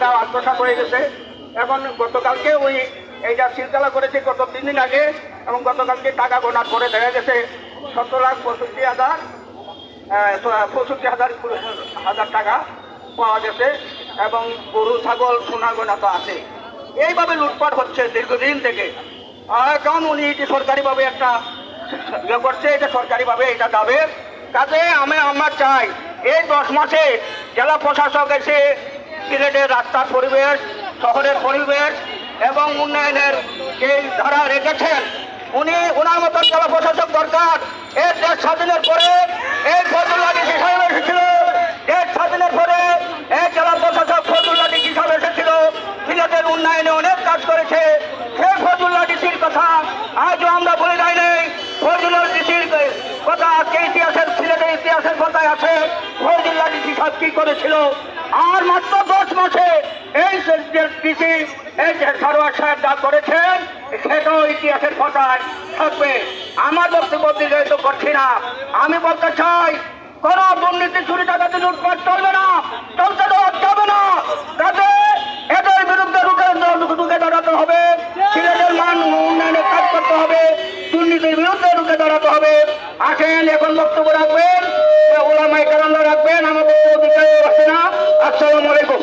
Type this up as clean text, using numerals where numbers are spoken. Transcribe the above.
টাকা আত্মসাৎ হয়ে গেছে। এখন গতকালকে এইটা সিলতলা করেছে গত 3 দিন আগে, এবং গতকালকে টাকা গোনা করে দেখা গেছে 17,65,000 টাকা পাওয়া গেছে, এবং গরু ছাগল সোনা গয়না তো আছে। এইভাবে লুটপাট হচ্ছে দীর্ঘদিন থেকে। কারণ উনি এটি সরকারিভাবে একটা করছে, এটা সরকারিভাবে এটা যাবে কাজে। আমরা চাই এই 10 মাসে জেলা প্রশাসক এসে সিলেটের রাস্তার পরিবেশ, শহরের পরিবেশ এবং উন্নয়নের যে ধারা রেখেছেন, ওনার মতন জেলা প্রশাসক দরকার। এই দেশ স্বাধীনের পরে এই ফজলুল্লাহ ডিসি সাহেব এসেছিল, দেশ স্বাধীনের পরে এই জেলা প্রশাসক ফজলুল্লাহ ডিসি সাহেব এসেছিল, সিলেটের উন্নয়নে অনেক কাজ করেছে। সেই ফজলুল্লাহ ডিসির কথা আজও আমরা বলে যাই নেই। ফজলুল্লাহ ডিসির কথা আজকে ইতিহাসের, সিলেটের ইতিহাসের কথায় আছে ফজলুল্লাহ ডিসি সাহেব কি করেছিল। আর মাত্র 10 মাসে এই ডিসি এই সরোয়ার সাহেব যা করেছেন সেটাও ইতিহাসের কথায় থাকবে। আমার বক্তব্য দীর্ঘায়িত করছি না। আমি বলতে চাই কোন দুর্নীতি, চুরি ডাকাতি, লুটপাট চলবে না, চলতে দেওয়া যাবে না। কাজে এদের বিরুদ্ধে রুখে দাঁড়াতে হবে। সিলেটের মান উন্নয়নে কাজ করতে হবে, দুর্নীতির বিরুদ্ধে রুখে দাঁড়াতে হবে। আসেন এখন বক্তব্য রাখবেন, ওলামায়ে কেরামরা রাখবেন। আমার বক্তব্য দীর্ঘায়িত করছি না। আসসালামু আলাইকুম।